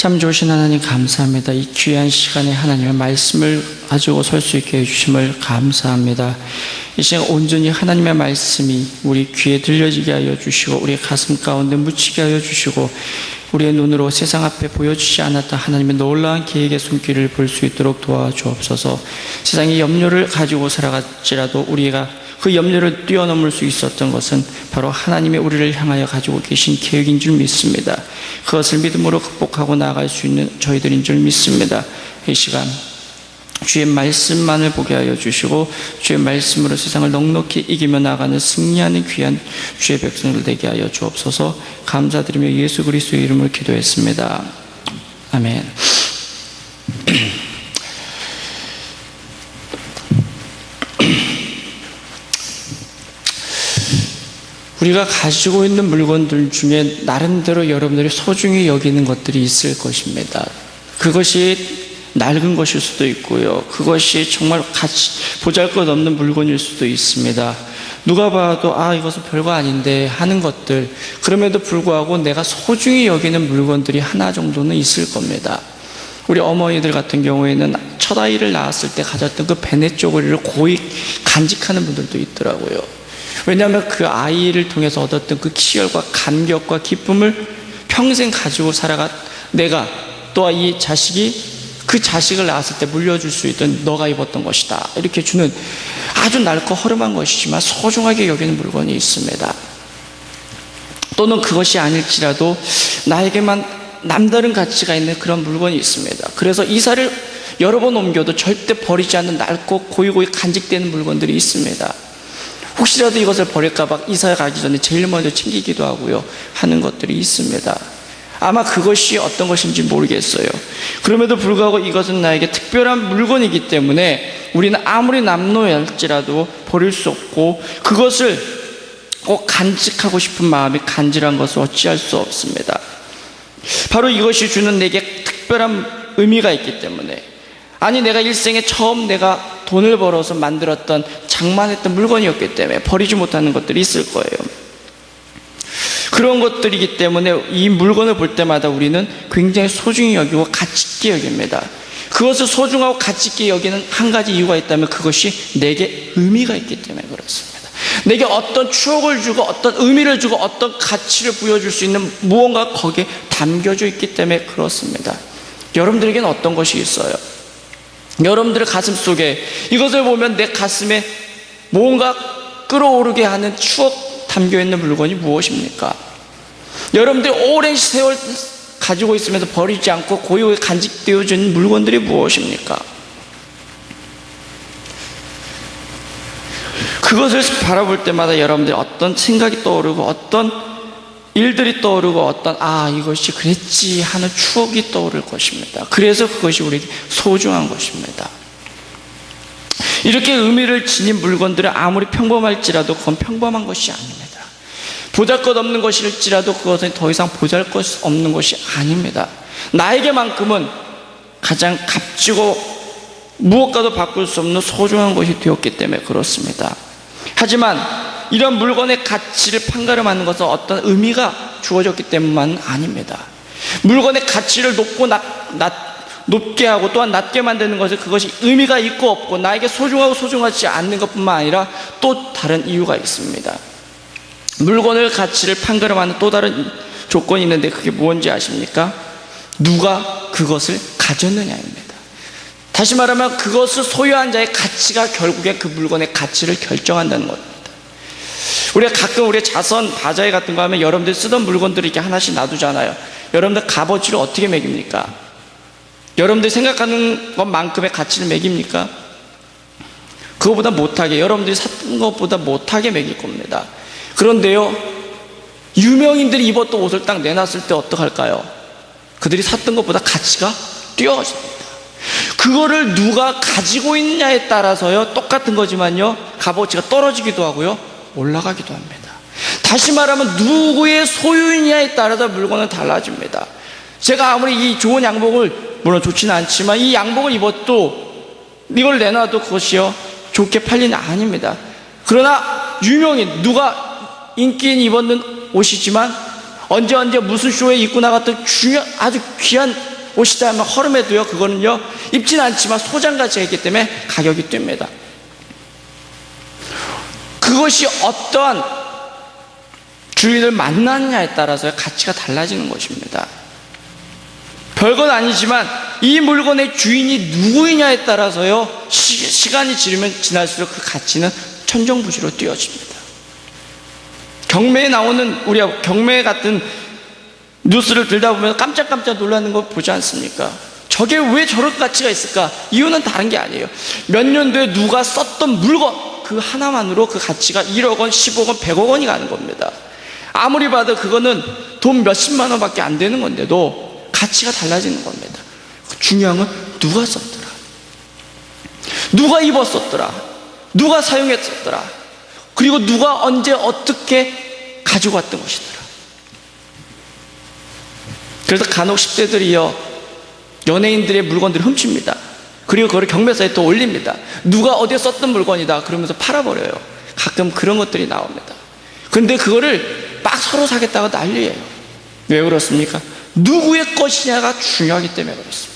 참 좋으신 하나님 감사합니다. 이 귀한 시간에 하나님의 말씀을 가지고 설 수 있게 해주심을 감사합니다. 이 시간 온전히 하나님의 말씀이 우리 귀에 들려지게 하여 주시고 우리 가슴 가운데 묻히게 하여 주시고 우리의 눈으로 세상 앞에 보여주지 않았던 하나님의 놀라운 계획의 손길을 볼 수 있도록 도와주옵소서. 세상의 염려를 가지고 살아갈지라도 우리가 그 염려를 뛰어넘을 수 있었던 것은 바로 하나님의 우리를 향하여 가지고 계신 계획인 줄 믿습니다. 그것을 믿음으로 극복하고 나아갈 수 있는 저희들인 줄 믿습니다. 이 시간 주의 말씀만을 보게 하여 주시고 주의 말씀으로 세상을 넉넉히 이기며 나가는 승리하는 귀한 주의 백성들 되게 하여 주옵소서. 감사드리며 예수 그리스도의 이름을 기도했습니다. 아멘. 우리가 가지고 있는 물건들 중에 나름대로 여러분들이 소중히 여기는 것들이 있을 것입니다. 그것이 낡은 것일 수도 있고요, 그것이 정말 보잘것없는 물건일 수도 있습니다. 누가 봐도 이것은 별거 아닌데 하는 것들, 그럼에도 불구하고 내가 소중히 여기는 물건들이 하나 정도는 있을 겁니다. 우리 어머니들 같은 경우에는 첫 아이를 낳았을 때 가졌던 그 베네 쪼그리를 고이 간직하는 분들도 있더라고요. 왜냐하면 그 아이를 통해서 얻었던 그 희열과 감격과 기쁨을 평생 가지고 살아가 내가 또한 이 자식이 그 자식을 낳았을 때 물려줄 수 있던 너가 입었던 것이다 이렇게 주는 아주 낡고 허름한 것이지만 소중하게 여기는 물건이 있습니다. 또는 그것이 아닐지라도 나에게만 남다른 가치가 있는 그런 물건이 있습니다. 그래서 이사를 여러 번 옮겨도 절대 버리지 않는 낡고 고이고이 간직되는 물건들이 있습니다. 혹시라도 이것을 버릴까봐 이사 가기 전에 제일 먼저 챙기기도 하고요 하는 것들이 있습니다. 아마 그것이 어떤 것인지 모르겠어요. 그럼에도 불구하고 이것은 나에게 특별한 물건이기 때문에 우리는 아무리 남노할지라도 버릴 수 없고 그것을 꼭 간직하고 싶은 마음이 간절한 것을 어찌할 수 없습니다. 바로 이것이 주는 내게 특별한 의미가 있기 때문에, 아니 내가 일생에 처음 내가 돈을 벌어서 만들었던 장만했던 물건이었기 때문에 버리지 못하는 것들이 있을 거예요. 그런 것들이기 때문에 이 물건을 볼 때마다 우리는 굉장히 소중히 여기고 가치 있게 여깁니다. 그것을 소중하고 가치 있게 여기는 한 가지 이유가 있다면 그것이 내게 의미가 있기 때문에 그렇습니다. 내게 어떤 추억을 주고 어떤 의미를 주고 어떤 가치를 부여줄 수 있는 무언가 거기에 담겨져 있기 때문에 그렇습니다. 여러분들에게는 어떤 것이 있어요? 여러분들의 가슴 속에 이것을 보면 내 가슴에 뭔가 끌어오르게 하는 추억 담겨있는 물건이 무엇입니까? 여러분들이 오랜 세월 가지고 있으면서 버리지 않고 고요하게 간직되어진 물건들이 무엇입니까? 그것을 바라볼 때마다 여러분들이 어떤 생각이 떠오르고 어떤 일들이 떠오르고 어떤 이것이 그랬지 하는 추억이 떠오를 것입니다. 그래서 그것이 우리에게 소중한 것입니다. 이렇게 의미를 지닌 물건들은 아무리 평범할지라도 그건 평범한 것이 아닙니다. 보잘것없는 것일지라도 그것은 더 이상 보잘것없는 것이 아닙니다. 나에게만큼은 가장 값지고 무엇과도 바꿀 수 없는 소중한 것이 되었기 때문에 그렇습니다. 하지만 이런 물건의 가치를 판가름하는 것은 어떤 의미가 주어졌기 때문만은 아닙니다. 물건의 가치를 높게 하고 또한 낮게 만드는 것은 그것이 의미가 있고 없고 나에게 소중하고 소중하지 않는 것뿐만 아니라 또 다른 이유가 있습니다. 물건의 가치를 판가름하는 또 다른 조건이 있는데 그게 뭔지 아십니까? 누가 그것을 가졌느냐입니다. 다시 말하면 그것을 소유한 자의 가치가 결국에 그 물건의 가치를 결정한다는 겁니다. 우리가 가끔 우리의 자선, 바자회 같은 거 하면 여러분들 쓰던 물건들을 이렇게 하나씩 놔두잖아요. 여러분들 값어치를 어떻게 매깁니까? 여러분들이 생각하는 것만큼의 가치를 매깁니까? 그것보다 못하게, 여러분들이 샀던 것보다 못하게 매길 겁니다. 그런데요, 유명인들이 입었던 옷을 딱 내놨을 때 어떡할까요? 그들이 샀던 것보다 가치가 뛰어집니다. 그거를 누가 가지고 있냐에 따라서요, 똑같은 거지만요, 값어치가 떨어지기도 하고요, 올라가기도 합니다. 다시 말하면 누구의 소유냐에 따라서 물건은 달라집니다. 제가 아무리 이 좋은 양복을, 물론 좋지는 않지만 이 양복을 입어도 이걸 내놔도 그것이요 좋게 팔리는 아닙니다. 그러나 유명인, 누가 인기인 입었는 옷이지만 언제 무슨 쇼에 입고 나갔던 아주 귀한 옷이다 하면 허름해도요, 그거는요, 입진 않지만 소장가치가 있기 때문에 가격이 뜁니다. 그것이 어떠한 주인을 만나느냐에 따라서 가치가 달라지는 것입니다. 별건 아니지만 이 물건의 주인이 누구이냐에 따라서요, 시간이 지날수록 그 가치는 천정부지로 뛰어집니다. 경매에 나오는, 우리가 경매 같은 뉴스를 들다 보면 깜짝깜짝 놀라는 거 보지 않습니까? 저게 왜 저런 가치가 있을까? 이유는 다른 게 아니에요. 몇 년도에 누가 썼던 물건, 그 하나만으로 그 가치가 1억 원, 10억 원, 100억 원이 가는 겁니다. 아무리 봐도 그거는 돈 몇십만 원밖에 안 되는 건데도 가치가 달라지는 겁니다. 중요한 건 누가 썼더라, 누가 입었었더라, 누가 사용했었더라, 그리고 누가 언제 어떻게 가지고 왔던 것이더라. 그래서 간혹 10대들이요, 연예인들의 물건들을 훔칩니다. 그리고 그걸 경매사에 또 올립니다. 누가 어디에 썼던 물건이다 그러면서 팔아버려요. 가끔 그런 것들이 나옵니다. 그런데 그거를 막 서로 사겠다고 난리예요. 왜 그렇습니까? 누구의 것이냐가 중요하기 때문에 그렇습니다.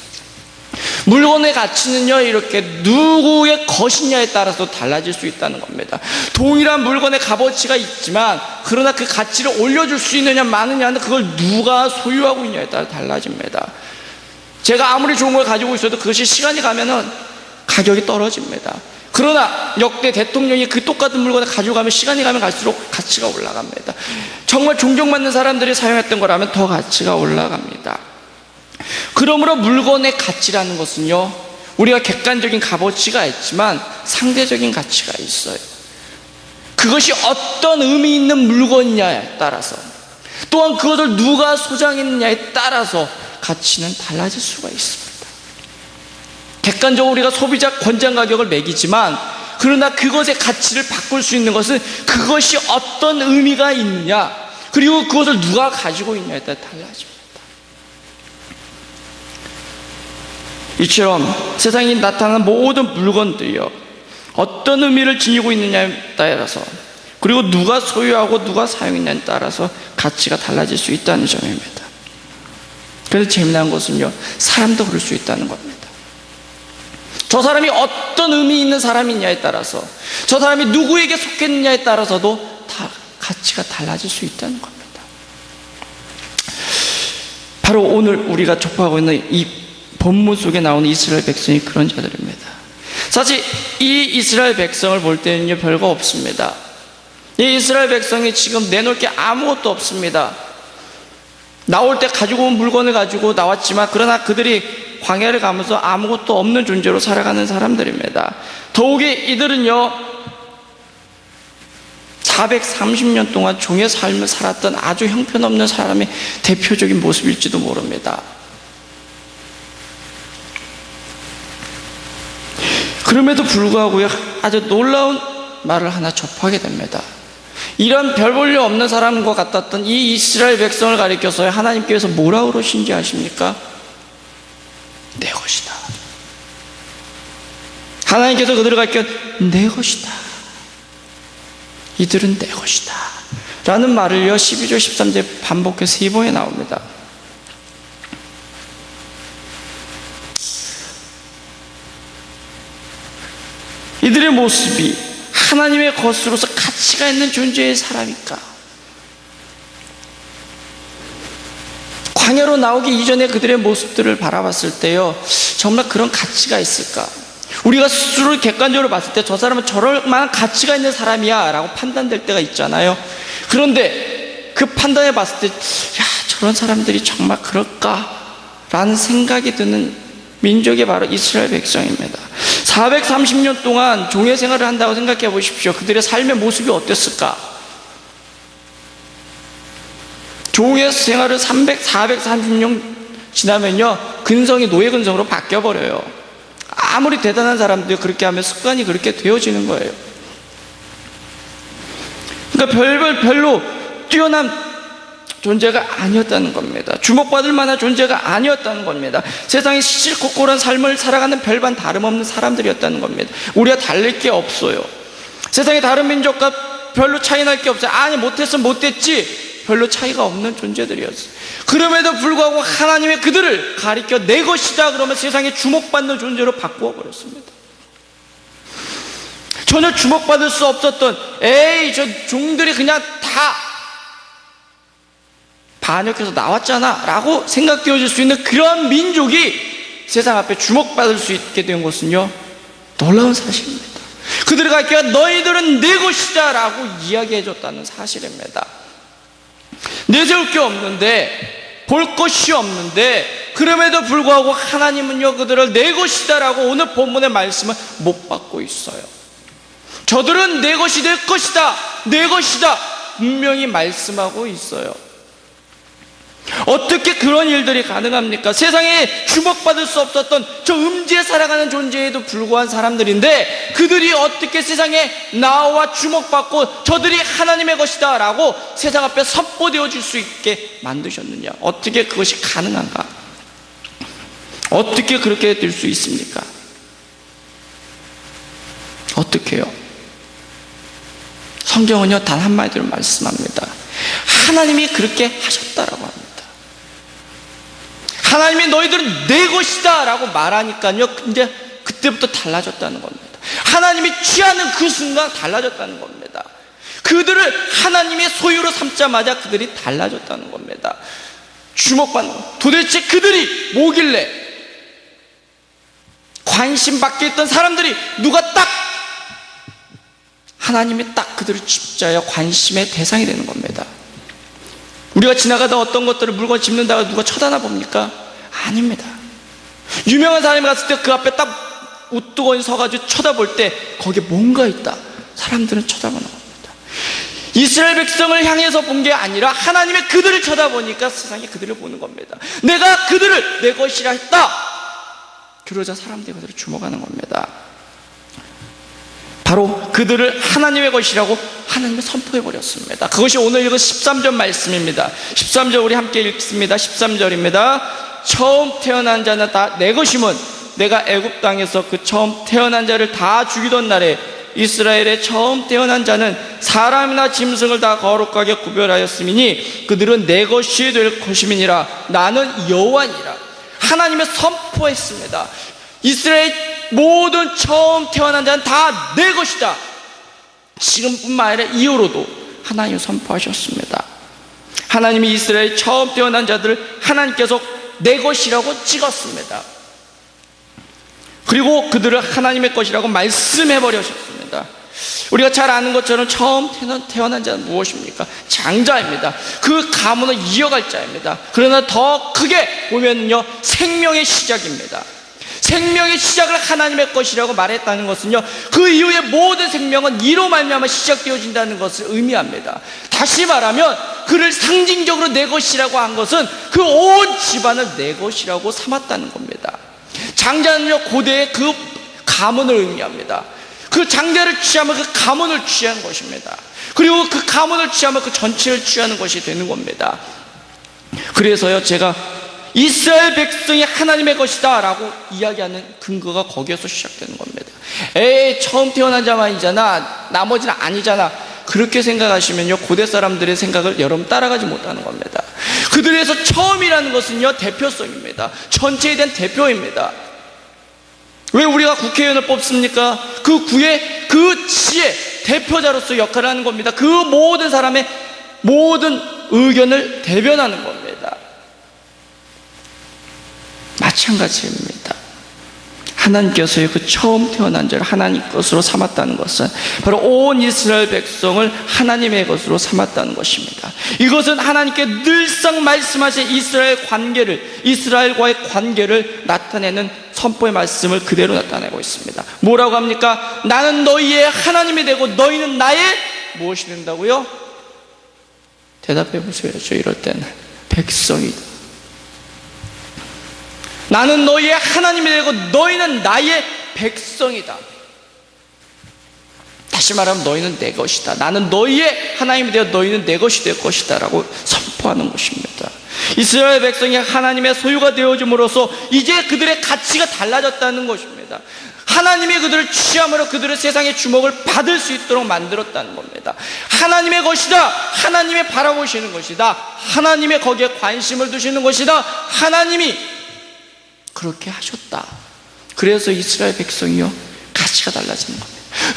물건의 가치는요, 이렇게 누구의 것이냐에 따라서 달라질 수 있다는 겁니다. 동일한 물건의 값어치가 있지만, 그러나 그 가치를 올려줄 수 있느냐 마느냐는 그걸 누가 소유하고 있냐에 따라 달라집니다. 제가 아무리 좋은 걸 가지고 있어도 그것이 시간이 가면은 가격이 떨어집니다. 그러나 역대 대통령이 그 똑같은 물건을 가지고 가면 시간이 가면 갈수록 가치가 올라갑니다. 정말 존경받는 사람들이 사용했던 거라면 더 가치가 올라갑니다. 그러므로 물건의 가치라는 것은요, 우리가 객관적인 값어치가 있지만 상대적인 가치가 있어요. 그것이 어떤 의미 있는 물건이냐에 따라서, 또한 그것을 누가 소장했느냐에 따라서 가치는 달라질 수가 있습니다. 객관적으로 우리가 소비자 권장 가격을 매기지만, 그러나 그것의 가치를 바꿀 수 있는 것은 그것이 어떤 의미가 있느냐, 그리고 그것을 누가 가지고 있냐에 따라 달라집니다. 이처럼 세상에 나타나는 모든 물건들이요, 어떤 의미를 지니고 있느냐에 따라서, 그리고 누가 소유하고 누가 사용했냐에 따라서 가치가 달라질 수 있다는 점입니다. 그래서 재미난 것은요, 사람도 그럴 수 있다는 겁니다. 저 사람이 어떤 의미 있는 사람이냐에 따라서, 저 사람이 누구에게 속했느냐에 따라서도 다 가치가 달라질 수 있다는 겁니다. 바로 오늘 우리가 접하고 있는 이 본문 속에 나오는 이스라엘 백성이 그런 자들입니다. 사실 이 이스라엘 백성을 볼 때는요, 별거 없습니다. 이 이스라엘 백성이 지금 내놓을 게 아무것도 없습니다. 나올 때 가지고 온 물건을 가지고 나왔지만, 그러나 그들이 광야를 가면서 아무것도 없는 존재로 살아가는 사람들입니다. 더욱이 이들은요, 430년 동안 종의 삶을 살았던 아주 형편없는 사람의 대표적인 모습일지도 모릅니다. 그럼에도 불구하고요, 아주 놀라운 말을 하나 접하게 됩니다. 이런 별 볼 일 없는 사람과 같았던 이 이스라엘 백성을 가리켜서 하나님께서 뭐라 그러신지 아십니까? 내 것이다. 하나님께서 그들을 가리켜 내 것이다, 이들은 내 것이다 라는 말을요, 12절 13절 반복해서 3번에 나옵니다. 이들의 모습이 하나님의 것으로서 가치가 있는 존재의 사람일까? 광야로 나오기 이전에 그들의 모습들을 바라봤을 때요, 정말 그런 가치가 있을까? 우리가 스스로를 객관적으로 봤을 때 저 사람은 저럴 만한 가치가 있는 사람이야 라고 판단될 때가 있잖아요. 그런데 그 판단해 봤을 때, 야, 저런 사람들이 정말 그럴까? 라는 생각이 드는 민족이 바로 이스라엘 백성입니다. 430년 동안 종의 생활을 한다고 생각해 보십시오. 그들의 삶의 모습이 어땠을까? 종의 생활을 430년 지나면요, 근성이 노예 근성으로 바뀌어버려요. 아무리 대단한 사람들이 그렇게 하면 습관이 그렇게 되어지는 거예요. 그러니까 별로 뛰어난 존재가 아니었다는 겁니다. 주목받을 만한 존재가 아니었다는 겁니다. 세상에 시시콜콜한 삶을 살아가는 별반 다름없는 사람들이었다는 겁니다. 우리가 달릴 게 없어요. 세상에 다른 민족과 별로 차이 날 게 없어요. 아니, 못했으면 못했지, 별로 차이가 없는 존재들이었어요. 그럼에도 불구하고 하나님의 그들을 가리켜 내 것이다 그러면 세상에 주목받는 존재로 바꾸어 버렸습니다. 전혀 주목받을 수 없었던 저 종들이 그냥 다 반역해서 나왔잖아 라고 생각되어질 수 있는 그런 민족이 세상 앞에 주목받을 수 있게 된 것은요, 놀라운 사실입니다. 그들을 가리켜 너희들은 내 것이다 라고 이야기해 줬다는 사실입니다. 내세울 게 없는데, 볼 것이 없는데, 그럼에도 불구하고 하나님은요 그들을 내 것이다 라고 오늘 본문의 말씀을 못 받고 있어요. 저들은 내 것이 될 것이다, 내 것이다 분명히 말씀하고 있어요. 어떻게 그런 일들이 가능합니까? 세상에 주목받을 수 없었던 저 음지에 살아가는 존재에도 불과한 사람들인데 그들이 어떻게 세상에 나와 주목받고 저들이 하나님의 것이다 라고 세상 앞에 선포되어질 수 있게 만드셨느냐? 어떻게 그것이 가능한가? 어떻게 그렇게 될 수 있습니까? 어떻게 해요? 성경은요 단 한마디로 말씀합니다. 하나님이 그렇게 하셨다라고 합니다. 하나님이 너희들은 내 것이다 라고 말하니까요 근데 그때부터 달라졌다는 겁니다. 하나님이 취하는 그 순간 달라졌다는 겁니다. 그들을 하나님의 소유로 삼자마자 그들이 달라졌다는 겁니다. 주목받는 것. 도대체 그들이 뭐길래 관심 받게 했던 사람들이 누가 딱 하나님이 딱 그들을 집자여 관심의 대상이 되는 겁니다. 우리가 지나가다 어떤 것들을 물건 집는다가 누가 쳐다나 봅니까? 아닙니다. 유명한 사람이 갔을 때 그 앞에 딱 우뚜껑이 서가지고 쳐다볼 때 거기에 뭔가 있다. 사람들은 쳐다보는 겁니다. 이스라엘 백성을 향해서 본 게 아니라 하나님의 그들을 쳐다보니까 세상이 그들을 보는 겁니다. 내가 그들을 내 것이라 했다. 그러자 사람들이 그들을 주목하는 겁니다. 바로 그들을 하나님의 것이라고 하나님이 선포해버렸습니다. 그것이 오늘 읽은 13절 말씀입니다. 13절 우리 함께 읽습니다. 13절입니다. 처음 태어난 자는 다 내 것이면 내가 애굽 땅에서 그 처음 태어난 자를 다 죽이던 날에 이스라엘의 처음 태어난 자는 사람이나 짐승을 다 거룩하게 구별하였음이니 그들은 내 것이 될 것임이니라. 나는 여호와니라. 하나님이 선포했습니다. 이스라엘 모든 처음 태어난 자는 다 내 것이다. 지금뿐만 아니라 이후로도 하나님이 선포하셨습니다. 하나님이 이스라엘 처음 태어난 자들을 하나님께서 내 것이라고 찍었습니다. 그리고 그들을 하나님의 것이라고 말씀해버리셨습니다. 우리가 잘 아는 것처럼 처음 태어난 자는 무엇입니까? 장자입니다. 그 가문을 이어갈 자입니다. 그러나 더 크게 보면요 생명의 시작입니다. 생명의 시작을 하나님의 것이라고 말했다는 것은요 그 이후의 모든 생명은 이로 말미암아 시작되어진다는 것을 의미합니다. 다시 말하면 그를 상징적으로 내 것이라고 한 것은 그 온 집안을 내 것이라고 삼았다는 겁니다. 장자는요 고대의 그 가문을 의미합니다. 그 장자를 취하면 그 가문을 취한 것입니다. 그리고 그 가문을 취하면 그 전체를 취하는 것이 되는 겁니다. 그래서요 제가 이스라엘 백성이 하나님의 것이다 라고 이야기하는 근거가 거기에서 시작되는 겁니다. 처음 태어난 자만이잖아, 나머지는 아니잖아, 그렇게 생각하시면요 고대 사람들의 생각을 여러분 따라가지 못하는 겁니다. 그들에서 처음이라는 것은요 대표성입니다. 전체에 대한 대표입니다. 왜 우리가 국회의원을 뽑습니까? 그 구의 그 지의 대표자로서 역할을 하는 겁니다. 그 모든 사람의 모든 의견을 대변하는 겁니다. 마찬가지입니다. 하나님께서의 그 처음 태어난 자를 하나님 것으로 삼았다는 것은 바로 온 이스라엘 백성을 하나님의 것으로 삼았다는 것입니다. 이것은 하나님께 늘상 말씀하신 이스라엘과의 관계를 나타내는 선포의 말씀을 그대로 나타내고 있습니다. 뭐라고 합니까? 나는 너희의 하나님이 되고 너희는 나의 무엇이 된다고요? 대답해 보세요. 이럴 때는 백성이다. 나는 너희의 하나님이 되고 너희는 나의 백성이다. 다시 말하면 너희는 내 것이다. 나는 너희의 하나님이 되어 너희는 내 것이 될 것이다 라고 선포하는 것입니다. 이스라엘 백성이 하나님의 소유가 되어줌으로써 이제 그들의 가치가 달라졌다는 것입니다. 하나님이 그들을 취함으로 그들의 세상의 주목을 받을 수 있도록 만들었다는 겁니다. 하나님의 것이다, 하나님이 바라보시는 것이다, 하나님의 거기에 관심을 두시는 것이다, 하나님이 그렇게 하셨다. 그래서 이스라엘 백성이요, 가치가 달라지는 겁니다.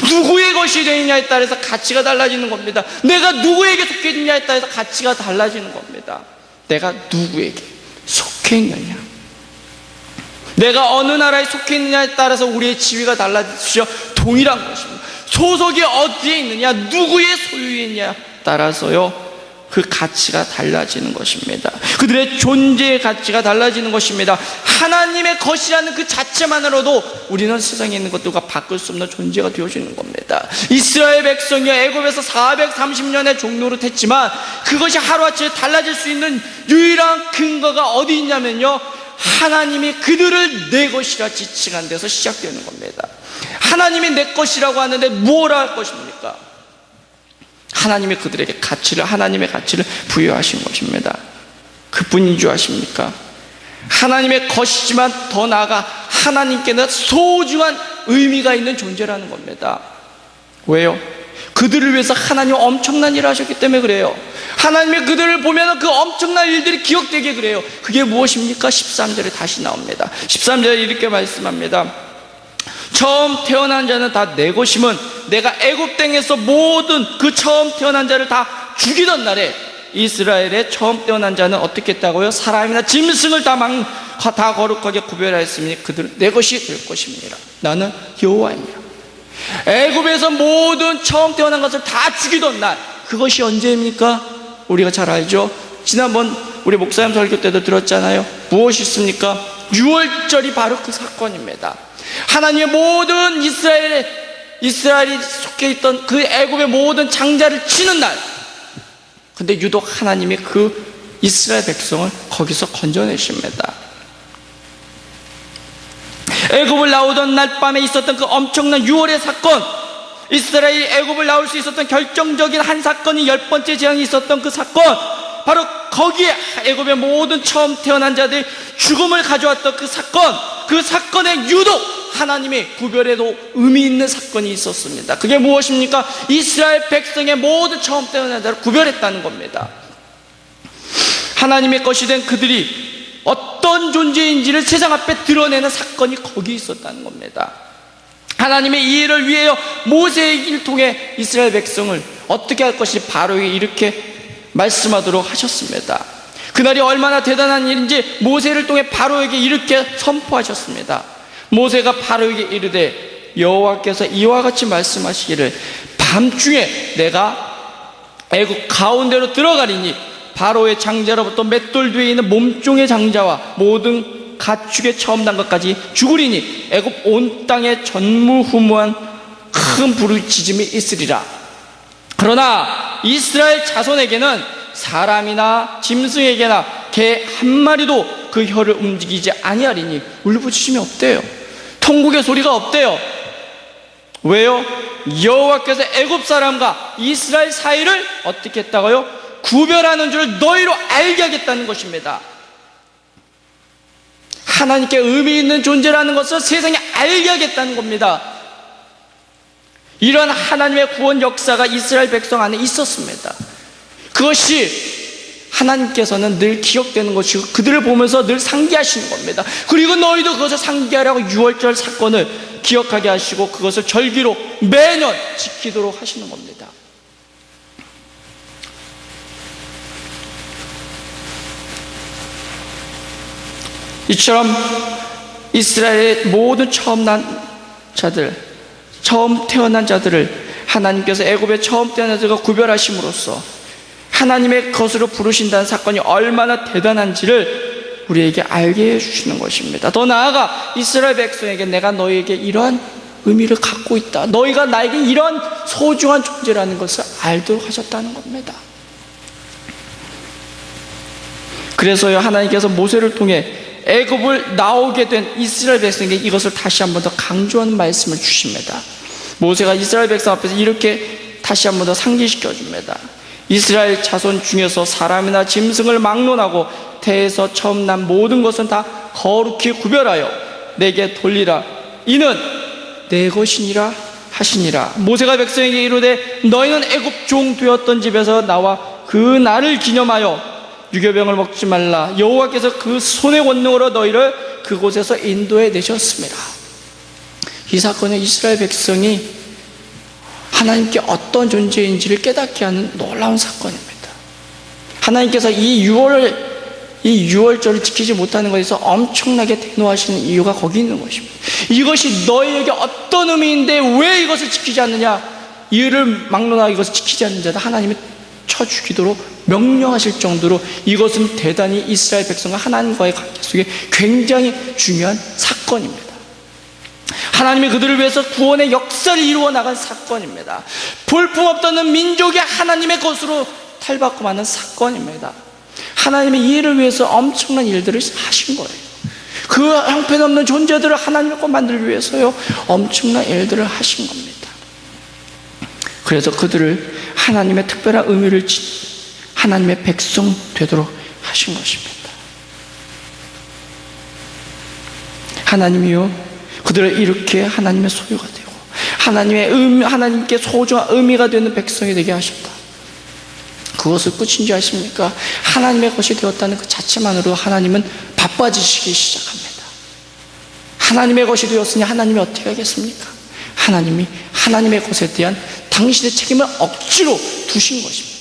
누구의 것이 되느냐에 따라서 가치가 달라지는 겁니다. 내가 누구에게 속해 있느냐에 따라서 가치가 달라지는 겁니다. 내가 누구에게 속해 있느냐, 내가 어느 나라에 속해 있느냐에 따라서 우리의 지위가 달라지죠. 동일한 것입니다. 소속이 어디에 있느냐, 누구의 소유에 있느냐에 따라서요, 그 가치가 달라지는 것입니다. 그들의 존재의 가치가 달라지는 것입니다. 하나님의 것이라는 그 자체만으로도 우리는 세상에 있는 것들과 바꿀 수 없는 존재가 되어지는 겁니다. 이스라엘 백성이 애굽에서 430년의 종노릇 했지만 그것이 하루아침에 달라질 수 있는 유일한 근거가 어디 있냐면요, 하나님이 그들을 내 것이라 지칭한 데서 시작되는 겁니다. 하나님이 내 것이라고 하는데 뭐라 할 것입니까? 하나님이 그들에게 가치를, 하나님의 가치를 부여하신 것입니다. 그뿐인 줄 아십니까? 하나님의 것이지만 더 나아가 하나님께는 소중한 의미가 있는 존재라는 겁니다. 왜요? 그들을 위해서 하나님이 엄청난 일을 하셨기 때문에 그래요. 하나님이 그들을 보면 그 엄청난 일들이 기억되게 그래요. 그게 무엇입니까? 13절에 다시 나옵니다. 13절에 이렇게 말씀합니다. 처음 태어난 자는 다 내 것임은 내가 애굽 땅에서 모든 그 처음 태어난 자를 다 죽이던 날에 이스라엘의 처음 태어난 자는 어떻게 했다고요? 사람이나 짐승을 다 거룩하게 구별하였으니 그들은 내 것이 될 것입니다. 나는 여호와이니라. 애굽에서 모든 처음 태어난 것을 다 죽이던 날, 그것이 언제입니까? 우리가 잘 알죠. 지난번 우리 목사님 설교 때도 들었잖아요. 무엇이 있습니까? 유월절이 바로 그 사건입니다. 하나님의 모든 이스라엘이 속해 있던 그 애굽의 모든 장자를 치는 날, 근데 유독 하나님이 그 이스라엘 백성을 거기서 건져내십니다. 애굽을 나오던 날 밤에 있었던 그 엄청난 유월의 사건, 이스라엘이 애굽을 나올 수 있었던 결정적인 한 사건이 10번째 재앙이 있었던 그 사건, 바로 거기에 애굽의 모든 처음 태어난 자들이 죽음을 가져왔던 그 사건, 그 사건에 유독 하나님이 구별해도 의미 있는 사건이 있었습니다. 그게 무엇입니까? 이스라엘 백성의 모든 처음 태어난 자를 구별했다는 겁니다. 하나님의 것이 된 그들이 어떤 존재인지를 세상 앞에 드러내는 사건이 거기 있었다는 겁니다. 하나님의 이 일을 위하여 모세의 일을 통해 이스라엘 백성을 어떻게 할 것인지 바로에게 이렇게 말씀하도록 하셨습니다. 그날이 얼마나 대단한 일인지 모세를 통해 바로에게 이렇게 선포하셨습니다. 모세가 바로에게 이르되 여호와께서 이와 같이 말씀하시기를 밤중에 내가 애굽 가운데로 들어가리니 바로의 장자로부터 맷돌 뒤에 있는 몸종의 장자와 모든 가축의 처음 난 것까지 죽으리니 애굽 온 땅에 전무후무한 큰 부르짖음이 있으리라. 그러나 이스라엘 자손에게는 사람이나 짐승에게나 개 한 마리도 그 혀를 움직이지 아니하리니 울부짖음이 없대요. 통곡의 소리가 없대요. 왜요? 여호와께서 애굽 사람과 이스라엘 사이를 어떻게 했다고요? 구별하는 줄을 너희로 알게 하겠다는 것입니다. 하나님께 의미 있는 존재라는 것을 세상에 알게 하겠다는 겁니다. 이런 하나님의 구원 역사가 이스라엘 백성 안에 있었습니다. 그것이 하나님께서는 늘 기억되는 것이고 그들을 보면서 늘 상기하시는 겁니다. 그리고 너희도 그것을 상기하라고 유월절 사건을 기억하게 하시고 그것을 절기로 매년 지키도록 하시는 겁니다. 이처럼 이스라엘의 모든 처음 난 자들, 처음 태어난 자들을 하나님께서 애굽의 처음 태어난 자들과 구별하심으로써 하나님의 것으로 부르신다는 사건이 얼마나 대단한지를 우리에게 알게 해주시는 것입니다. 더 나아가 이스라엘 백성에게 내가 너희에게 이러한 의미를 갖고 있다, 너희가 나에게 이런 소중한 존재라는 것을 알도록 하셨다는 겁니다. 그래서요, 하나님께서 모세를 통해 애굽을 나오게 된 이스라엘 백성에게 이것을 다시 한 번 더 강조하는 말씀을 주십니다. 모세가 이스라엘 백성 앞에서 이렇게 다시 한 번 더 상기시켜 줍니다. 이스라엘 자손 중에서 사람이나 짐승을 막론하고 태에서 처음 난 모든 것은 다 거룩히 구별하여 내게 돌리라. 이는 내 것이니라 하시니라. 모세가 백성에게 이르되 너희는 애굽 종 되었던 집에서 나와 그 날을 기념하여 유교병을 먹지 말라. 여호와께서 그 손의 권능으로 너희를 그곳에서 인도해 내셨습니다. 이 사건은 이스라엘 백성이 하나님께 어떤 존재인지를 깨닫게 하는 놀라운 사건입니다. 하나님께서 이 유월절을 지키지 못하는 것에서 엄청나게 대노하시는 이유가 거기 있는 것입니다. 이것이 너희에게 어떤 의미인데 왜 이것을 지키지 않느냐, 이를 막론하고 이것을 지키지 않는 자다 하나님이 쳐 죽이도록 명령하실 정도로 이것은 대단히 이스라엘 백성과 하나님과의 관계 속에 굉장히 중요한 사건입니다. 하나님이 그들을 위해서 구원의 역사를 이루어 나간 사건입니다. 볼품없던 민족이 하나님의 것으로 탈바꿈 하는 사건입니다. 하나님의 이해를 위해서 엄청난 일들을 하신 거예요. 그 형편없는 존재들을 하나님의 것 만들기 위해서요, 엄청난 일들을 하신 겁니다. 그래서 그들을 하나님의 특별한 의미를 지닌 하나님의 백성 되도록 하신 것입니다. 하나님이요, 그들을 이렇게 하나님의 소유가 되고 하나님께 소중한 의미가 되는 백성이 되게 하셨다. 그것을 끝인 줄 아십니까? 하나님의 것이 되었다는 그 자체만으로 하나님은 바빠지시기 시작합니다. 하나님의 것이 되었으니 하나님이 어떻게 하겠습니까? 하나님이 하나님의 것에 대한 당신의 책임을 억지로 두신 것입니다.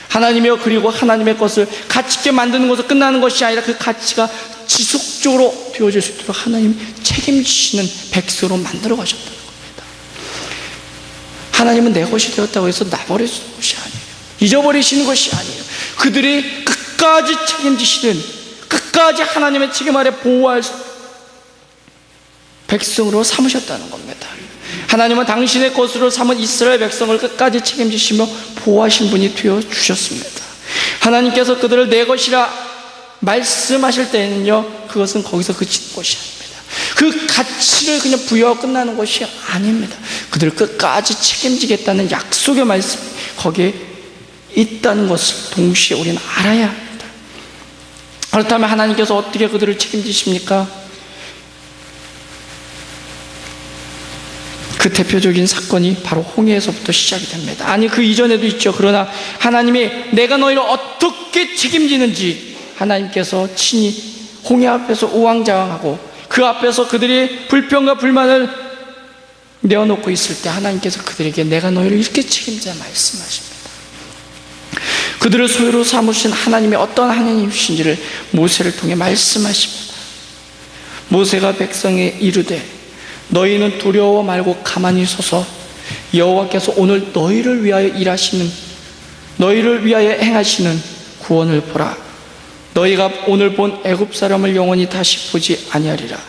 하나님이요, 그리고 하나님의 것을 가치 있게 만드는 것으로 끝나는 것이 아니라 그 가치가 지속적으로 되어질 수 있도록 하나님이 책임지시는 백성으로 만들어 가셨다는 겁니다. 하나님은 내 것이 되었다고 해서 놔버리시는 것이 아니에요. 잊어버리시는 것이 아니에요. 그들이 끝까지 책임지시는, 끝까지 하나님의 책임 아래 보호할 백성으로 삼으셨다는 겁니다. 하나님은 당신의 것으로 삼은 이스라엘 백성을 끝까지 책임지시며 보호하신 분이 되어 주셨습니다. 하나님께서 그들을 내 것이라 말씀하실 때는요, 그것은 거기서 그치는 것이 아닙니다. 그 가치를 그냥 부여하고 끝나는 것이 아닙니다. 그들을 끝까지 책임지겠다는 약속의 말씀이 거기에 있다는 것을 동시에 우리는 알아야 합니다. 그렇다면 하나님께서 어떻게 그들을 책임지십니까? 그 대표적인 사건이 바로 홍해에서부터 시작이 됩니다. 아니, 그 이전에도 있죠. 그러나 하나님이 내가 너희를 어떻게 책임지는지 하나님께서 친히 홍해 앞에서 우왕좌왕하고 그 앞에서 그들이 불평과 불만을 내어놓고 있을 때 하나님께서 그들에게 내가 너희를 이렇게 책임지라 말씀하십니다. 그들을 소유로 삼으신 하나님이 어떤 하나님이신지를 모세를 통해 말씀하십니다. 모세가 백성에 이르되 너희는 두려워 말고 가만히 서서 여호와께서 오늘 너희를 위하여 행하시는 구원을 보라. 너희가 오늘 본 애굽 사람을 영원히 다시 보지 아니하리라.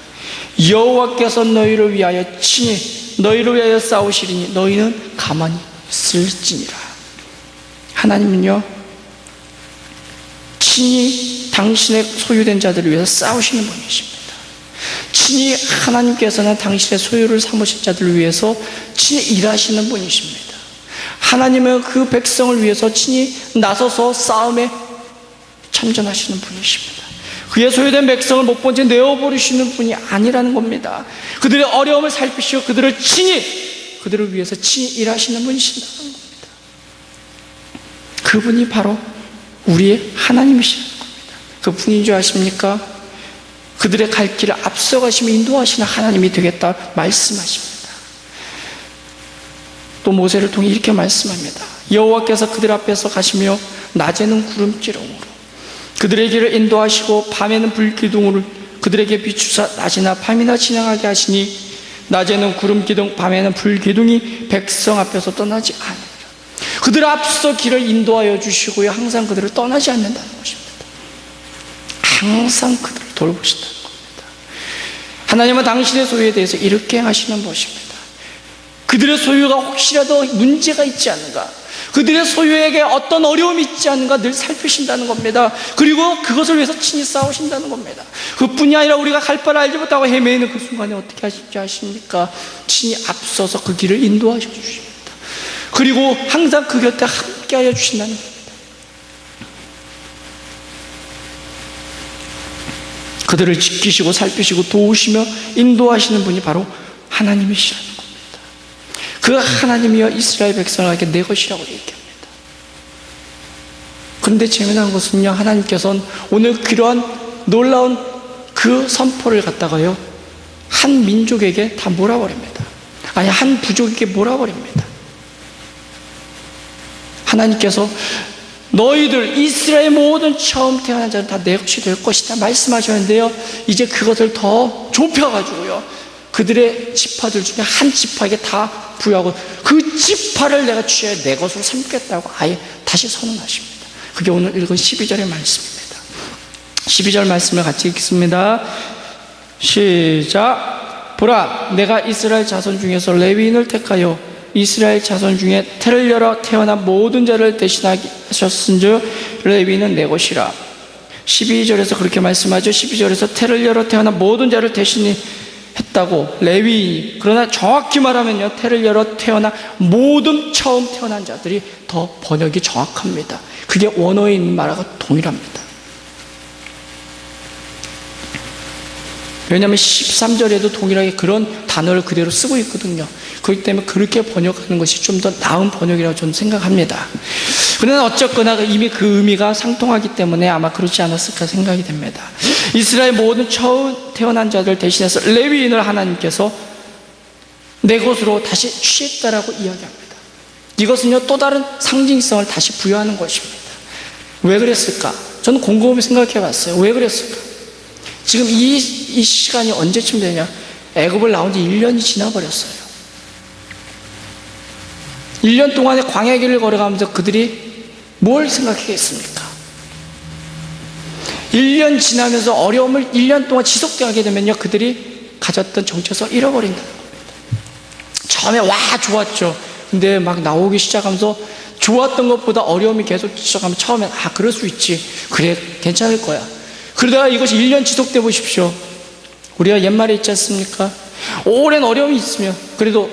여호와께서 너희를 위하여 친히 너희를 위하여 싸우시리니 너희는 가만히 있을지니라. 하나님은요, 친히 당신의 소유된 자들을 위해서 싸우시는 분이십니다. 친히 하나님께서는 당신의 소유를 삼으신 자들을 위해서 친히 일하시는 분이십니다. 하나님은 그 백성을 위해서 친히 나서서 싸움에 참전하시는 분이십니다. 그의 소유된 백성을 못 본 채 내어버리시는 분이 아니라는 겁니다. 그들의 어려움을 살피시고 그들을 위해서 친히 일하시는 분이신다는 겁니다. 그분이 바로 우리의 하나님이시라는 겁니다. 그분인 줄 아십니까? 그들의 갈 길을 앞서가시며 인도하시는 하나님이 되겠다 말씀하십니다. 또 모세를 통해 이렇게 말씀합니다. 여호와께서 그들 앞에서 가시며 낮에는 구름기둥으로 그들의 길을 인도하시고 밤에는 불기둥으로 그들에게 비추사 낮이나 밤이나 지나가게 하시니 낮에는 구름기둥 밤에는 불기둥이 백성 앞에서 떠나지 않으리라. 그들 앞서 길을 인도하여 주시고요, 항상 그들을 떠나지 않는다는 것입니다. 항상 그들을 돌보신다는 겁니다. 하나님은 당신의 소유에 대해서 이렇게 하시는 것입니다. 그들의 소유가 혹시라도 문제가 있지 않는가, 그들의 소유에게 어떤 어려움이 있지 않는가 늘 살피신다는 겁니다. 그리고 그것을 위해서 친히 싸우신다는 겁니다. 그뿐이 아니라 우리가 갈 바를 알지 못하고 헤매이는 그 순간에 어떻게 하실지 아십니까? 친히 앞서서 그 길을 인도하셔 주십니다. 그리고 항상 그 곁에 함께 하여 주신다는 겁니다. 그들을 지키시고 살피시고 도우시며 인도하시는 분이 바로 하나님이시라는 겁니다. 그 하나님이여 이스라엘 백성에게 내 것이라고 얘기합니다. 그런데 재미난 것은요, 하나님께서는 오늘 그러한 놀라운 그 선포를 갖다가요, 한 민족에게 다 몰아버립니다. 아니, 한 부족에게 몰아버립니다. 하나님께서 너희들 이스라엘 모든 처음 태어난 자는 다 내 것이 될 것이다 말씀하셨는데요, 이제 그것을 더 좁혀가지고요, 그들의 지파들 중에 한 지파에게 다 부여하고 그 지파를 내가 취하여 내 것으로 삼겠다고 아예 다시 선언하십니다. 그게 오늘 읽은 12절의 말씀입니다. 12절 말씀을 같이 읽겠습니다. 시작. 보라, 내가 이스라엘 자손 중에서 레위인을 택하여 이스라엘 자손 중에 태를 열어 태어난 모든 자를 대신하게 하셨은즉 레위인은 내 것이라. 12절에서 그렇게 말씀하죠. 12절에서 태를 열어 태어난 모든 자를 대신했다고 레위인이, 그러나 정확히 말하면요, 태를 열어 태어난 모든 처음 태어난 자들이 더 번역이 정확합니다. 그게 원어에 있는 말하고 동일합니다. 왜냐하면 13절에도 동일하게 그런 단어를 그대로 쓰고 있거든요. 그렇기 때문에 그렇게 번역하는 것이 좀 더 나은 번역이라고 저는 생각합니다. 그러나 어쨌거나 이미 그 의미가 상통하기 때문에 아마 그렇지 않았을까 생각이 됩니다. 이스라엘 모든 처음 태어난 자들 대신해서 레위인을 하나님께서 내 것으로 다시 취했다라고 이야기합니다. 이것은요, 또 다른 상징성을 다시 부여하는 것입니다. 왜 그랬을까? 저는 곰곰이 생각해 봤어요. 왜 그랬을까? 지금 이 시간이 언제쯤 되냐? 애굽을 나온 지 1년이 지나버렸어요. 1년 동안의 광야 길을 걸어가면서 그들이 뭘 생각했겠습니까? 1년 지나면서 어려움을 1년 동안 지속되게 되면요, 그들이 가졌던 정체성을 잃어버린다는 겁니다. 처음에 와 좋았죠. 근데 막 나오기 시작하면서 좋았던 것보다 어려움이 계속 시작하면 처음엔 그럴 수 있지, 그래 괜찮을 거야. 그러다가 이것이 1년 지속돼 보십시오. 우리가 옛말에 있지 않습니까? 오랜 어려움이 있으면 그래도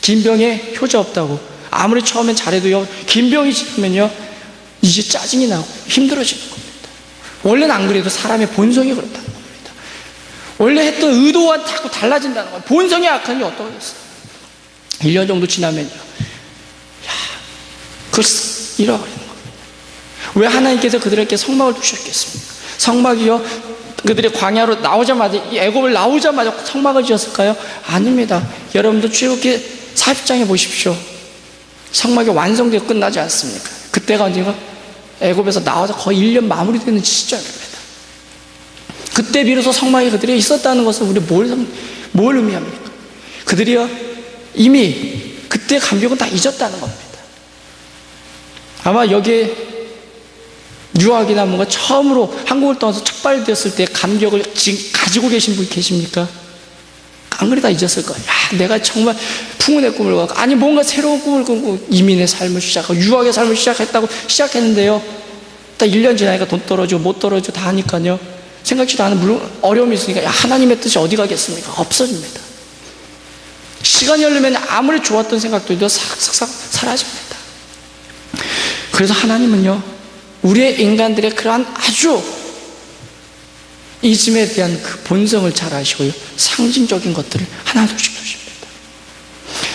긴 병에 효자 없다고, 아무리 처음엔 잘해도요, 긴 병이 지나면요 이제 짜증이 나고 힘들어지는 겁니다. 원래는 안 그래도 사람의 본성이 그렇다는 겁니다. 원래 했던 의도와 자꾸 달라진다는 거예요. 본성이 악한 게 어떠겠어요? 1년 정도 지나면요, 그걸 잃어버리는 겁니다. 왜 하나님께서 그들에게 성막을 두셨겠습니까? 성막이요, 그들이 광야로 나오자마자, 이 애굽을 나오자마자 성막을 지었을까요? 아닙니다. 여러분도 출애굽기 40장에 보십시오. 성막이 완성되어 끝나지 않습니까? 그때가 언제가? 애굽에서 나와서 거의 1년 마무리되는 시점입니다. 그때 비로소 성막이 그들이 있었다는 것은 우리 뭘 의미합니까? 그들이요, 이미 그때 감격은 다 잊었다는 겁니다. 아마 여기에 유학이나 뭔가 처음으로 한국을 떠나서 척발되었을 때 감격을 지금 가지고 계신 분 계십니까? 안 그래 다 잊었을 거예요. 내가 정말 풍운의 꿈을 갖고, 아니 뭔가 새로운 꿈을 꾸고 이민의 삶을 시작하고 유학의 삶을 시작했다고 시작했는데요, 딱 1년 지나니까 돈 떨어지고 못 떨어지고 다 하니까요, 생각지도 않은 물론 어려움이 있으니까 하나님의 뜻이 어디 가겠습니까? 없어집니다. 시간이 흐르면 아무리 좋았던 생각들도 싹싹 사라집니다. 그래서 하나님은요, 우리의 인간들의 그러한 아주 이즘에 대한 그 본성을 잘 아시고요, 상징적인 것들을 하나둘씩 두십니다.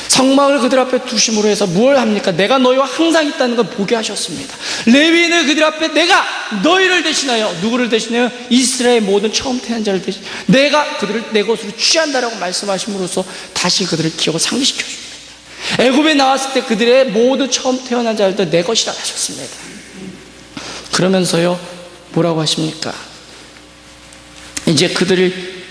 성막을 그들 앞에 두심으로 해서 무엇을 합니까? 내가 너희와 항상 있다는 걸 보게 하셨습니다. 레위인을 그들 앞에 내가 너희를 대신하여, 누구를 대신하여? 이스라엘 모든 처음 태어난 자를 대신 내가 그들을 내 것으로 취한다라고 말씀하심으로써 다시 그들을 기억을 상기시켜 줍니다. 애굽에 나왔을 때 그들의 모든 처음 태어난 자들도 내 것이라 하셨습니다. 그러면서요, 뭐라고 하십니까? 이제 그들을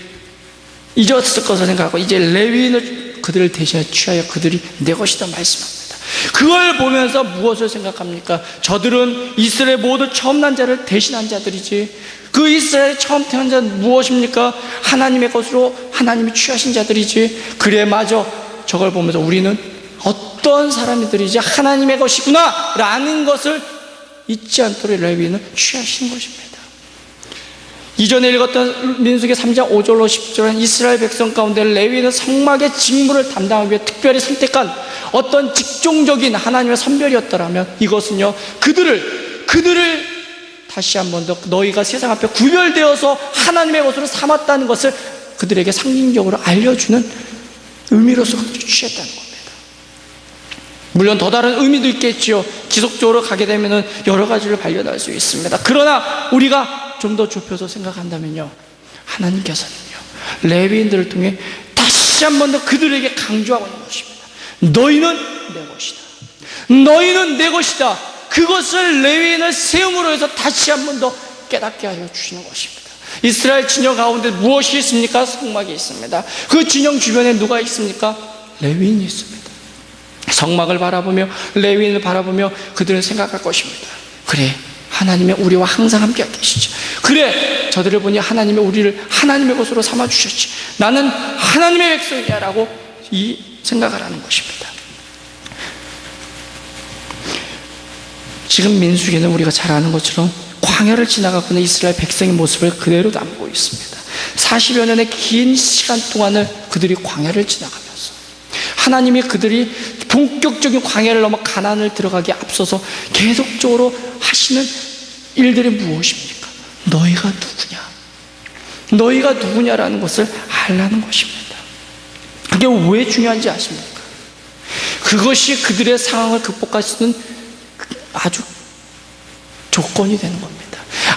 잊었을 것을 생각하고 이제 레위인을 그들을 대신하여 취하여 그들이 내 것이다 말씀합니다. 그걸 보면서 무엇을 생각합니까? 저들은 이스라엘 모두 처음 난 자를 대신한 자들이지, 그 이스라엘 처음 태어난 자는 무엇입니까? 하나님의 것으로 하나님이 취하신 자들이지. 그래 맞아, 저걸 보면서 우리는 어떤 사람들이지 하나님의 것이구나 라는 것을 잊지 않도록 레위인은 취하신 것입니다. 이전에 읽었던 민수기 3장 5절로 10절은 이스라엘 백성 가운데 레위인은 성막의 직무를 담당하기 위해 특별히 선택한 어떤 직종적인 하나님의 선별이었더라면, 이것은요, 그들을 다시 한 번 더 너희가 세상 앞에 구별되어서 하나님의 것으로 삼았다는 것을 그들에게 상징적으로 알려주는 의미로서 취했다는 겁니다. 물론 더 다른 의미도 있겠지요. 지속적으로 가게 되면 여러 가지를 발견할 수 있습니다. 그러나 우리가 좀 더 좁혀서 생각한다면요, 하나님께서는요, 레위인들을 통해 다시 한 번 더 그들에게 강조하고 있는 것입니다. 너희는 내 것이다. 너희는 내 것이다. 그것을 레위인을 세움으로 해서 다시 한 번 더 깨닫게 하여 주시는 것입니다. 이스라엘 진영 가운데 무엇이 있습니까? 성막이 있습니다. 그 진영 주변에 누가 있습니까? 레위인이 있습니다. 성막을 바라보며 레위인을 바라보며 그들은 생각할 것입니다. 그래, 하나님이 우리와 항상 함께 계시지. 그래, 저들을 보니 하나님이 우리를 하나님의 것으로 삼아주셨지. 나는 하나님의 백성이야 라고 이 생각을 하는 것입니다. 지금 민수기는 우리가 잘 아는 것처럼 광야를 지나가고 있는 이스라엘 백성의 모습을 그대로 담고 있습니다. 40여 년의 긴 시간 동안을 그들이 광야를 지나가면서 하나님이 그들이 본격적인 광야를 넘어 가나안을 들어가기에 앞서서 계속적으로 하시는 일들이 무엇입니까? 너희가 누구냐? 너희가 누구냐라는 것을 알라는 것입니다. 그게 왜 중요한지 아십니까? 그것이 그들의 상황을 극복할 수 있는 아주 조건이 되는 겁니다.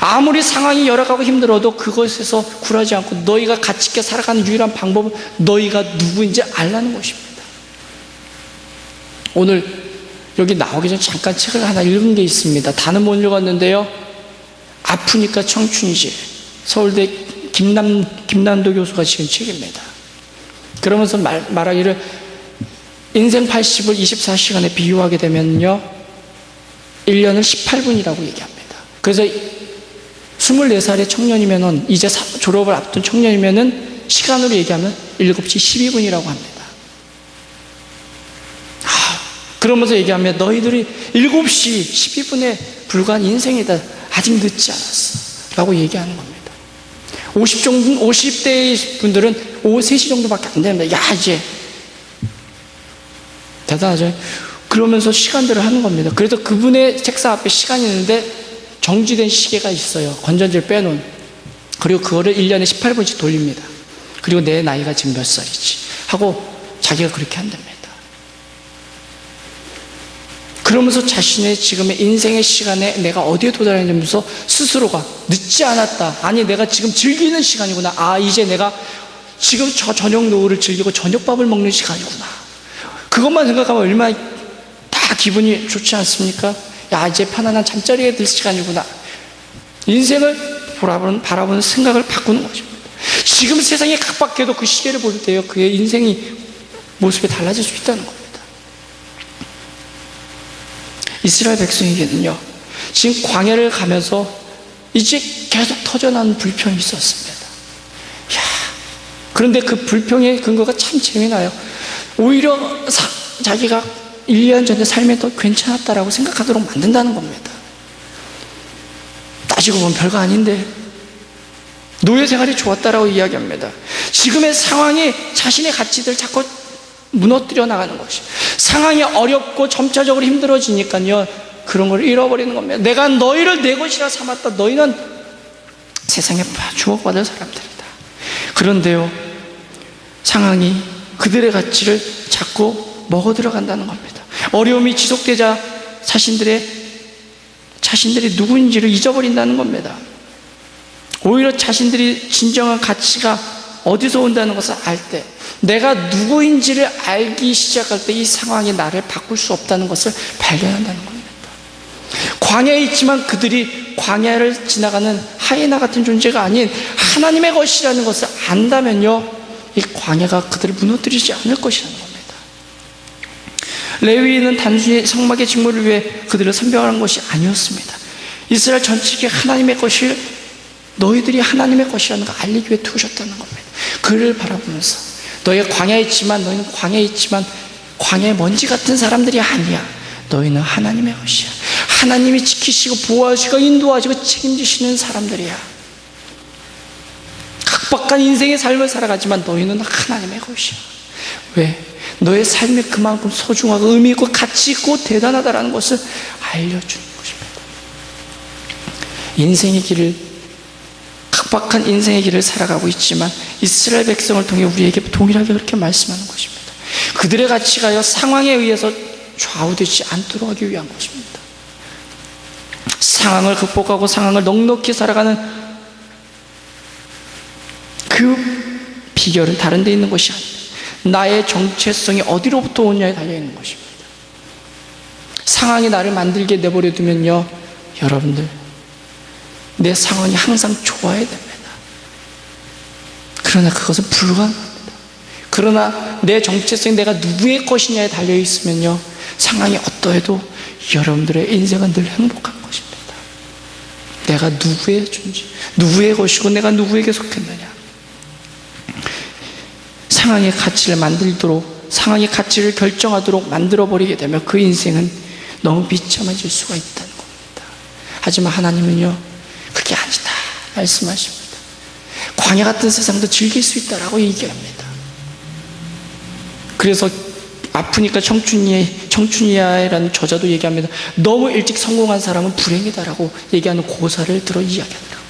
아무리 상황이 열악하고 힘들어도 그것에서 굴하지 않고 너희가 가치 있게 살아가는 유일한 방법은 너희가 누구인지 알라는 것입니다. 오늘 여기 나오기 전에 잠깐 책을 하나 읽은 게 있습니다. 다는 못 읽었는데요, 아프니까 청춘이지, 서울대 김남도 교수가 지은 책입니다. 그러면서 말하기를 인생 80을 24시간에 비유하게 되면요 1년을 18분이라고 얘기합니다. 그래서 24살의 청년이면은, 이제 졸업을 앞둔 청년이면은 시간으로 얘기하면 7시 12분이라고 합니다. 그러면서 얘기하면 너희들이 7시 12분에 불과한 인생이다. 아직 늦지 않았어 라고 얘기하는 겁니다. 50대 분들은 오후 3시 정도밖에 안 됩니다. 야, 이제 대단하죠. 그러면서 시간들을 하는 겁니다. 그래서 그분의 책상 앞에 시간이 있는데 정지된 시계가 있어요. 건전지를 빼놓은. 그리고 그거를 1년에 18분씩 돌립니다. 그리고 내 나이가 지금 몇 살이지 하고 자기가 그렇게 한답니다. 그러면서 자신의 지금의 인생의 시간에 내가 어디에 도달했냐면서 스스로가 늦지 않았다. 아니, 내가 지금 즐기는 시간이구나. 아, 이제 내가 지금 저 저녁 노을을 즐기고 저녁밥을 먹는 시간이구나. 그것만 생각하면 얼마나 다 기분이 좋지 않습니까? 야, 이제 편안한 잠자리에 들 시간이구나. 인생을 바라보는 생각을 바꾸는 것입니다. 지금 세상이 각박해도 그 시계를 볼 때요, 그의 인생이 모습이 달라질 수 있다는 겁니다. 이스라엘 백성에게는요, 지금 광야를 가면서 이제 계속 터져나오는 불평이 있었습니다. 그런데 그 불평의 근거가 참 재미나요. 오히려 자기가 1년 전에 삶이 더 괜찮았다라고 생각하도록 만든다는 겁니다. 따지고 보면 별거 아닌데 노예 생활이 좋았다라고 이야기합니다. 지금의 상황이 자신의 가치들을 자꾸 무너뜨려 나가는 것이, 상황이 어렵고 점차적으로 힘들어지니까요 그런 걸 잃어버리는 겁니다. 내가 너희를 내 것이라 삼았다. 너희는 세상에 주목받을 사람들이다. 그런데요, 상황이 그들의 가치를 자꾸 먹어 들어간다는 겁니다. 어려움이 지속되자 자신들이 누구인지를 잊어버린다는 겁니다. 오히려 자신들이 진정한 가치가 어디서 온다는 것을 알 때, 내가 누구인지를 알기 시작할 때 이 상황이 나를 바꿀 수 없다는 것을 발견한다는 겁니다. 광야에 있지만 그들이 광야를 지나가는 하이에나 같은 존재가 아닌 하나님의 것이라는 것을 안다면요, 이 광야가 그들을 무너뜨리지 않을 것이라는 겁니다. 레위인은 단순히 성막의 직무를 위해 그들을 선별한 것이 아니었습니다. 이스라엘 전체가 하나님의 것을, 너희들이 하나님의 것이라는 걸 알리기 위해 두셨다는 겁니다. 그를 바라보면서 너희가 광야에 있지만, 너희는 광야에 있지만 광야의 먼지 같은 사람들이 아니야. 너희는 하나님의 것이야. 하나님이 지키시고 보호하시고 인도하시고 책임지시는 사람들이야. 각박한 인생의 삶을 살아가지만 너희는 하나님의 것이야. 왜? 너의 삶이 그만큼 소중하고 의미 있고 가치 있고 대단하다라는 것을 알려주는 것입니다. 인생의 길을, 각박한 인생의 길을 살아가고 있지만 이스라엘 백성을 통해 우리에게 동일하게 그렇게 말씀하는 것입니다. 그들의 가치가요 상황에 의해서 좌우되지 않도록 하기 위한 것입니다. 상황을 극복하고 상황을 넉넉히 살아가는 그 비결은 다른 데 있는 것이 아닙니다. 나의 정체성이 어디로부터 오느냐에 달려있는 것입니다. 상황이 나를 만들게 내버려 두면요 여러분들 내 상황이 항상 좋아야 됩니다. 그러나 그것은 불가능합니다. 그러나 내 정체성이 내가 누구의 것이냐에 달려있으면요 상황이 어떠해도 여러분들의 인생은 늘 행복한 것입니다. 내가 누구의 존재, 누구의 것이고 내가 누구에게 속했느냐. 상황의 가치를 만들도록, 상황의 가치를 결정하도록 만들어버리게 되면 그 인생은 너무 비참해질 수가 있다는 겁니다. 하지만 하나님은요 그게 아니다 말씀하십니다. 광야 같은 세상도 즐길 수 있다라고 얘기합니다. 그래서 아프니까 청춘이야라는 저자도 얘기합니다. 너무 일찍 성공한 사람은 불행이다라고 얘기하는 고사를 들어 이야기하더라고요.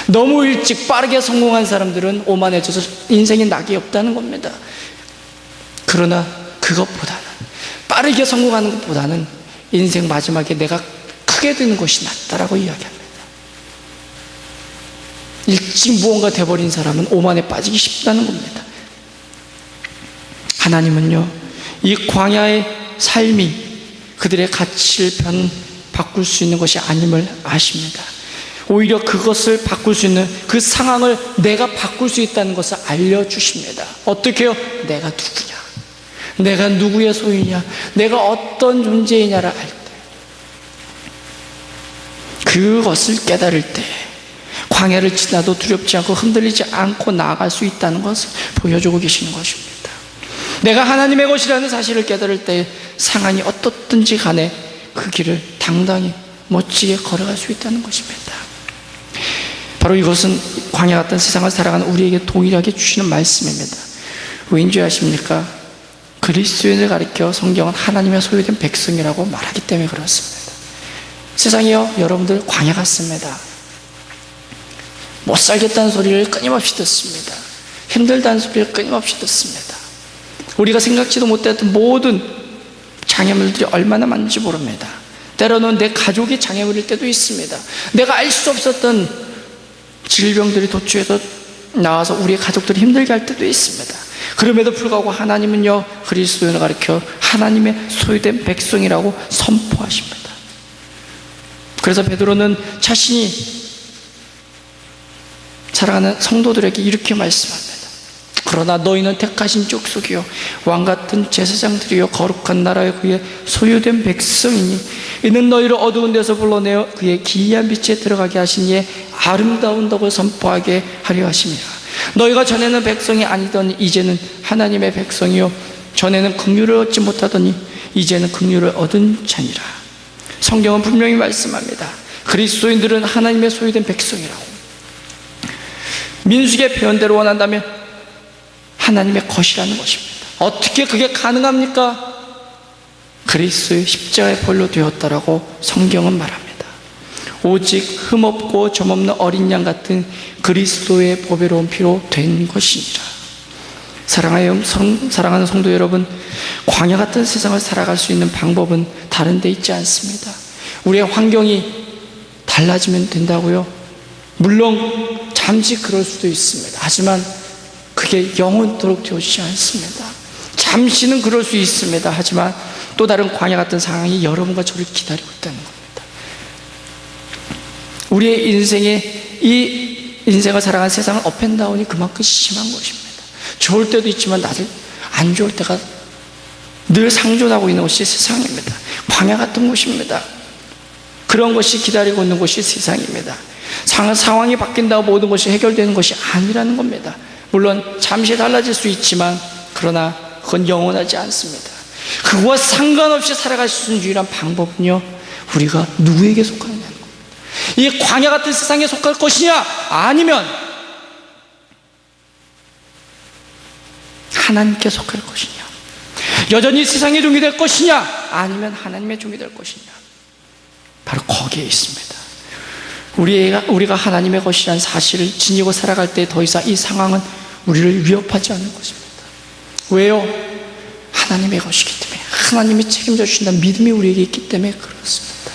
너무 일찍 빠르게 성공한 사람들은 오만해져서 인생에 낙이 없다는 겁니다. 그러나 그것보다는 빠르게 성공하는 것보다는 인생 마지막에 내가 크게 되는 것이 낫다라고 이야기합니다. 일찍 무언가 돼버린 사람은 오만에 빠지기 쉽다는 겁니다. 하나님은요 이 광야의 삶이 그들의 가치를 바꿀 수 있는 것이 아님을 아십니다. 오히려 그것을 바꿀 수 있는 그 상황을 내가 바꿀 수 있다는 것을 알려주십니다. 어떻게 해요? 내가 누구냐, 내가 누구의 소유냐, 내가 어떤 존재이냐를 알 때, 그것을 깨달을 때 광야를 지나도 두렵지 않고 흔들리지 않고 나아갈 수 있다는 것을 보여주고 계시는 것입니다. 내가 하나님의 것이라는 사실을 깨달을 때 상황이 어떻든지 간에 그 길을 당당히 멋지게 걸어갈 수 있다는 것입니다. 바로 이것은 광야 같은 세상을 살아가는 우리에게 동일하게 주시는 말씀입니다. 왠지 아십니까? 그리스도인을 가리켜 성경은 하나님의 소유된 백성이라고 말하기 때문에 그렇습니다. 세상이요 여러분들 광야 같습니다. 못 살겠다는 소리를 끊임없이 듣습니다. 힘들다는 소리를 끊임없이 듣습니다. 우리가 생각지도 못했던 모든 장애물들이 얼마나 많은지 모릅니다. 때로는 내 가족이 장애물일 때도 있습니다. 내가 알 수 없었던 질병들이 도처에서 나와서 우리의 가족들이 힘들게 할 때도 있습니다. 그럼에도 불구하고 하나님은요 그리스도인을 가리켜 하나님의 소유된 백성이라고 선포하십니다. 그래서 베드로는 자신이 사랑하는 성도들에게 이렇게 말씀합니다. 그러나 너희는 택하신 족속이요 왕같은 제사장들이요 거룩한 나라의 그의 소유된 백성이니 이는 너희를 어두운 데서 불러내어 그의 기이한 빛에 들어가게 하신 이의 아름다운 덕을 선포하게 하려 하심이라. 너희가 전에는 백성이 아니더니 이제는 하나님의 백성이요 전에는 긍휼을 얻지 못하더니 이제는 긍휼을 얻은 자니라. 성경은 분명히 말씀합니다. 그리스도인들은 하나님의 소유된 백성이라고. 민수기의 표현대로 원한다면 하나님의 것이라는 것입니다. 어떻게 그게 가능합니까? 그리스도의 십자가의 벌로 되었다라고 성경은 말합니다. 오직 흠없고 점없는 어린 양 같은 그리스도의 보배로운 피로 된 것이니라. 사랑하는 성도 여러분, 광야 같은 세상을 살아갈 수 있는 방법은 다른 데 있지 않습니다. 우리의 환경이 달라지면 된다고요? 물론 잠시 그럴 수도 있습니다. 하지만 그게 영원토록 되어지지 않습니다. 잠시는 그럴 수 있습니다. 하지만 또 다른 광야 같은 상황이 여러분과 저를 기다리고 있다는 겁니다. 우리의 인생에 이 인생을 살아가는 세상은 업앤다운이 그만큼 심한 것입니다. 좋을 때도 있지만 나도 안 좋을 때가 늘 상존하고 있는 것이 세상입니다. 광야 같은 곳입니다. 그런 것이 기다리고 있는 곳이 세상입니다. 상황이 바뀐다고 모든 것이 해결되는 것이 아니라는 겁니다. 물론 잠시 달라질 수 있지만 그러나 그건 영원하지 않습니다. 그와 상관없이 살아갈 수 있는 유일한 방법은요, 우리가 누구에게 속하느냐는 겁니다. 이 광야 같은 세상에 속할 것이냐, 아니면 하나님께 속할 것이냐, 여전히 세상의 종이 될 것이냐, 아니면 하나님의 종이 될 것이냐, 바로 거기에 있습니다. 우리가 하나님의 것이라는 사실을 지니고 살아갈 때 더 이상 이 상황은 우리를 위협하지 않는 것입니다. 왜요? 하나님의 것이기 때문에, 하나님이 책임져 주신다는 믿음이 우리에게 있기 때문에 그렇습니다.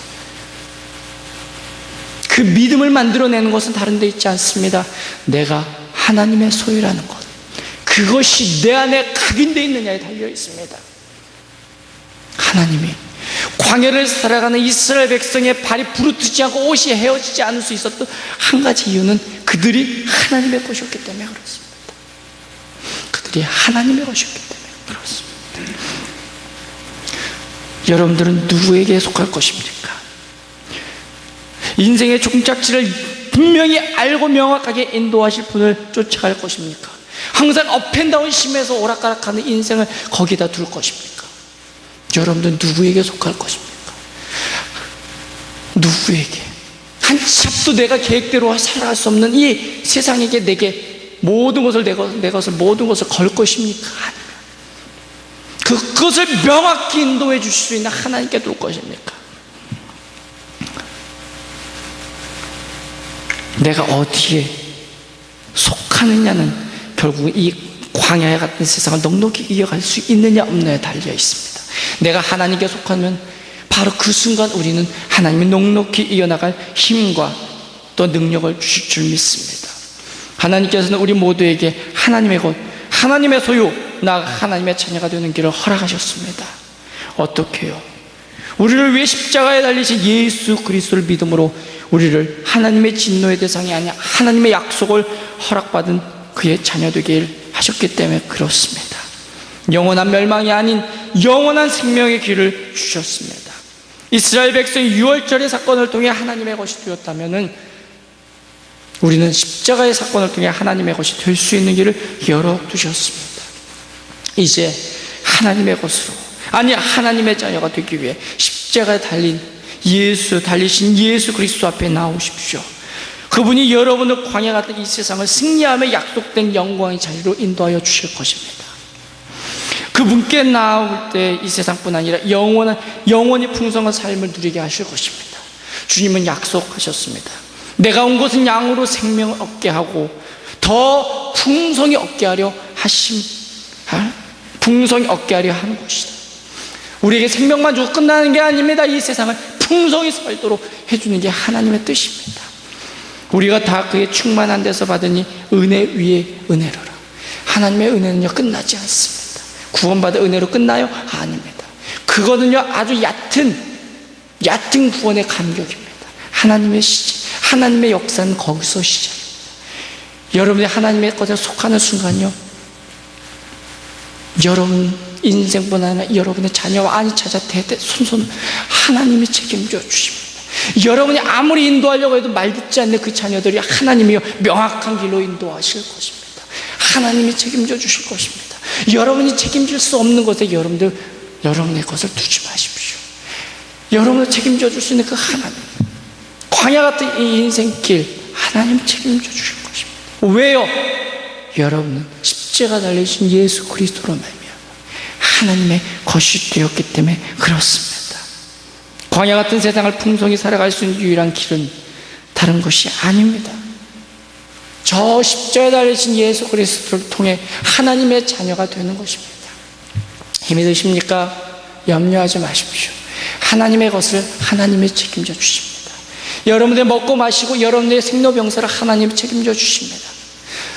그 믿음을 만들어내는 것은 다른 데 있지 않습니다. 내가 하나님의 소유라는 것, 그것이 내 안에 각인되어 있느냐에 달려 있습니다. 하나님이 광야를 살아가는 이스라엘 백성의 발이 부르트지 않고 옷이 헤어지지 않을 수 있었던 한 가지 이유는 그들이 하나님의 것이었기 때문에 그렇습니다. 그들이 하나님의 것이었기 때문에 그렇습니다. 여러분들은 누구에게 속할 것입니까? 인생의 종착지를 분명히 알고 명확하게 인도하실 분을 쫓아갈 것입니까? 항상 업앤다운 심해서 오락가락하는 인생을 거기다 둘 것입니까? 여러분들 누구에게 속할 것입니까? 누구에게? 한 치 앞도 내가 계획대로 살아갈 수 없는 이 세상에게 내게 모든 것을 내 것을 모든 것을 걸 것입니까? 아니면 그것을 명확히 인도해 주실 수 있는 하나님께 둘 것입니까? 내가 어디에 속하느냐는 결국 이 광야 같은 세상을 넉넉히 이겨갈 수 있느냐 없느냐에 달려 있습니다. 내가 하나님께 속하면 바로 그 순간 우리는 하나님이 넉넉히 이겨나갈 힘과 또 능력을 주실 줄 믿습니다. 하나님께서는 우리 모두에게 하나님의 것, 하나님의 소유, 나 하나님의 자녀가 되는 길을 허락하셨습니다. 어떻게 해요? 우리를 위해 십자가에 달리신 예수 그리스도를 믿음으로 우리를 하나님의 진노의 대상이 아니라 하나님의 약속을 허락받은 그의 자녀 되길 하셨기 때문에 그렇습니다. 영원한 멸망이 아닌 영원한 생명의 길을 주셨습니다. 이스라엘 백성이 유월절의 사건을 통해 하나님의 것이 되었다면 우리는 십자가의 사건을 통해 하나님의 것이 될 수 있는 길을 열어두셨습니다. 이제 하나님의 것으로, 아니 하나님의 자녀가 되기 위해 십자가에 달리신 예수 그리스도 앞에 나오십시오. 그분이 여러분을 광야 같은 이 세상을 승리하며 약속된 영광의 자리로 인도하여 주실 것입니다. 그분께 나올 때 이 세상뿐 아니라 영원히 풍성한 삶을 누리게 하실 것입니다. 주님은 약속하셨습니다. 내가 온 것은 양으로 생명을 얻게 하고 더 풍성히 얻게 하려 하는 것이다. 우리에게 생명만 주고 끝나는 게 아닙니다. 이 세상을 풍성히 살도록 해주는 게 하나님의 뜻입니다. 우리가 다 그의 충만한 데서 받으니 은혜 위에 은혜로라. 하나님의 은혜는요 끝나지 않습니다. 구원받은 은혜로 끝나요? 아닙니다. 그거는요 아주 얕은 구원의 간격입니다. 하나님의 역사는 거기서 시작입니다. 여러분이 하나님의 것에 속하는 순간요, 여러분 인생뿐 아니라 여러분의 자녀와 아니차자 손손 하나님이 책임져 주십니다. 여러분이 아무리 인도하려고 해도 말 듣지 않는 그 자녀들이 하나님이요 명확한 길로 인도하실 것입니다. 하나님이 책임져 주실 것입니다. 여러분이 책임질 수 없는 것에 여러분의 것을 두지 마십시오. 여러분을 책임져 줄 수 있는 그 하나님, 광야 같은 이 인생길 하나님 책임져 주실 것입니다. 왜요? 여러분은 십자가 달리신 예수 그리스도로 말미암아 하나님의 것이 되었기 때문에 그렇습니다. 광야 같은 세상을 풍성히 살아갈 수 있는 유일한 길은 다른 것이 아닙니다. 저 십자가에 달리신 예수 그리스도를 통해 하나님의 자녀가 되는 것입니다. 힘이 드십니까? 염려하지 마십시오. 하나님의 것을 하나님이 책임져 주십니다. 여러분의 먹고 마시고 여러분의 생로병사를 하나님이 책임져 주십니다.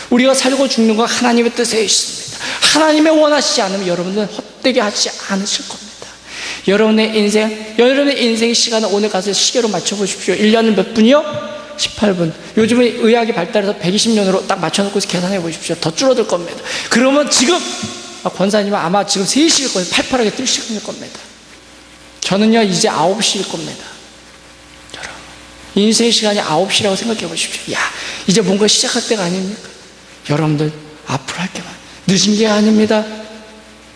우리가 살고 죽는 건 하나님의 뜻에 있습니다. 하나님의 원하시지 않으면 여러분은 헛되게 하지 않으실 겁니다. 여러분의 인생의 시간을 오늘 가서 시계로 맞춰보십시오. 1년은 몇 분이요? 18분. 요즘은 의학이 발달해서 120년으로 딱 맞춰놓고 계산해 보십시오. 더 줄어들 겁니다. 그러면 지금 권사님은 아마 지금 3시일 겁니다. 팔팔하게 뜰 시간일 겁니다. 저는요 이제 9시일 겁니다. 여러분, 인생의 시간이 9시라고 생각해 보십시오. 야, 이제 뭔가 시작할 때가 아닙니까? 여러분들 앞으로 할 게 많아요. 늦은 게 아닙니다.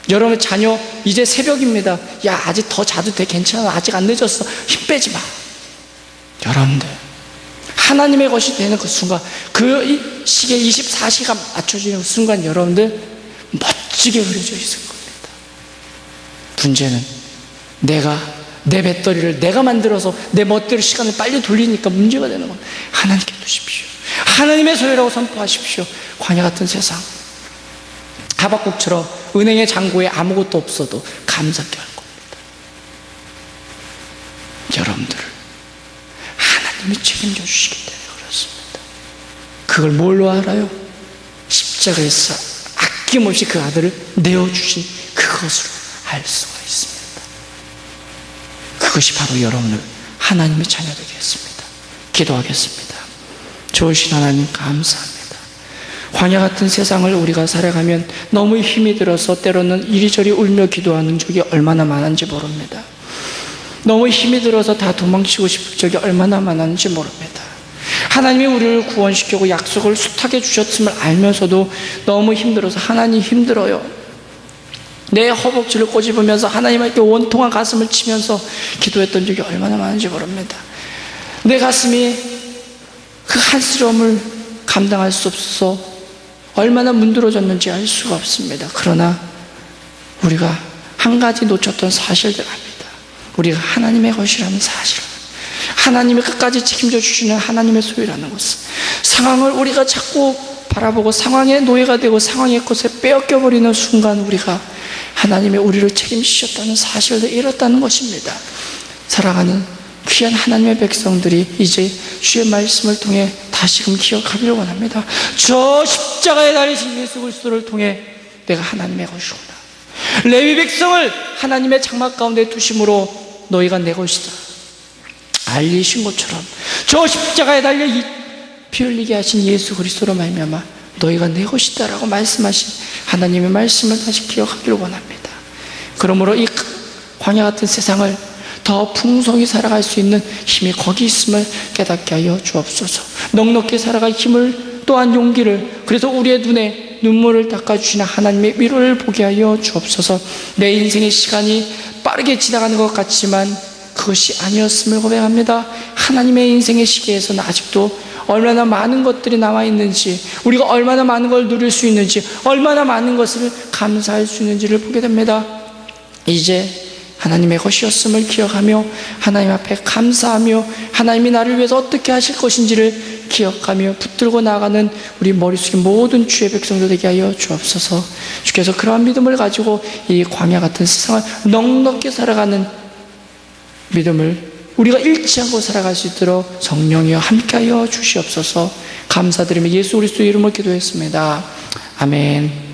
여러분 자녀 이제 새벽입니다. 야, 아직 더 자도 돼. 괜찮아. 아직 안 늦었어. 힘 빼지 마. 여러분들 하나님의 것이 되는 그 순간, 그 시계 24시가 맞춰지는 순간 여러분들 멋지게 흐려져 있을 겁니다. 문제는 내 배터리를 내가 만들어서 내 멋대로 시간을 빨리 돌리니까 문제가 되는 건 하나님께 두십시오. 하나님의 소유라고 선포하십시오. 광야 같은 세상, 하박국처럼 은행의 잔고에 아무것도 없어도 감사케 할 겁니다. 여러분들을 하나님이 책임져 주시기 때문에 그렇습니다. 그걸 뭘로 알아요? 십자가에서 아낌없이 그 아들을 내어주신 그것으로 알 수가 있습니다. 그것이 바로 여러분을 하나님의 자녀 되게 했습니다. 기도하겠습니다. 좋으신 하나님 감사합니다. 광야 같은 세상을 우리가 살아가면 너무 힘이 들어서 때로는 이리저리 울며 기도하는 적이 얼마나 많은지 모릅니다. 너무 힘이 들어서 다 도망치고 싶을 적이 얼마나 많았는지 모릅니다. 하나님이 우리를 구원시키고 약속을 숱하게 주셨음을 알면서도 너무 힘들어서 하나님 힘들어요, 내 허벅지를 꼬집으면서 하나님께 원통한 가슴을 치면서 기도했던 적이 얼마나 많은지 모릅니다. 내 가슴이 그 한스러움을 감당할 수 없어서 얼마나 문드러졌는지 알 수가 없습니다. 그러나 우리가 한 가지 놓쳤던 사실들 압니다. 우리가 하나님의 것이라는 사실, 하나님이 끝까지 책임져 주시는 하나님의 소유라는 것은, 상황을 우리가 자꾸 바라보고 상황의 노예가 되고 상황의 것에 빼앗겨버리는 순간 우리가 하나님의 우리를 책임지셨다는 사실을 잃었다는 것입니다. 사랑하는 귀한 하나님의 백성들이 이제 주의 말씀을 통해 다시금 기억하기를 원합니다. 저 십자가에 달리신 예수 그리스도를 통해 내가 하나님의 것이구나, 레위 백성을 하나님의 장막 가운데 두심으로 너희가 내 것이다 알리신 것처럼 저 십자가에 달려 피 흘리게 하신 예수 그리스도로 말미암아 너희가 내 것이다 라고 말씀하신 하나님의 말씀을 다시 기억하기를 원합니다. 그러므로 이 광야 같은 세상을 더 풍성히 살아갈 수 있는 힘이 거기 있음을 깨닫게 하여 주옵소서. 넉넉히 살아갈 힘을, 또한 용기를, 그래서 우리의 눈에 눈물을 닦아주시는 하나님의 위로를 보게 하여 주옵소서. 내 인생의 시간이 빠르게 지나가는 것 같지만 그것이 아니었음을 고백합니다. 하나님의 인생의 시계에서는 아직도 얼마나 많은 것들이 남아 있는지, 우리가 얼마나 많은 걸 누릴 수 있는지, 얼마나 많은 것을 감사할 수 있는지를 보게 됩니다. 이제 하나님의 것이었음을 기억하며 하나님 앞에 감사하며 하나님이 나를 위해서 어떻게 하실 것인지를 기억하며 붙들고 나아가는 우리 머릿속에 모든 주의 백성들 되게 하여 주옵소서. 주께서 그러한 믿음을 가지고 이 광야 같은 세상을 넉넉히 살아가는 믿음을 우리가 잃지 않고 살아갈 수 있도록 성령이여 함께하여 주시옵소서. 감사드리며 예수 그리스도 이름으로 기도했습니다. 아멘.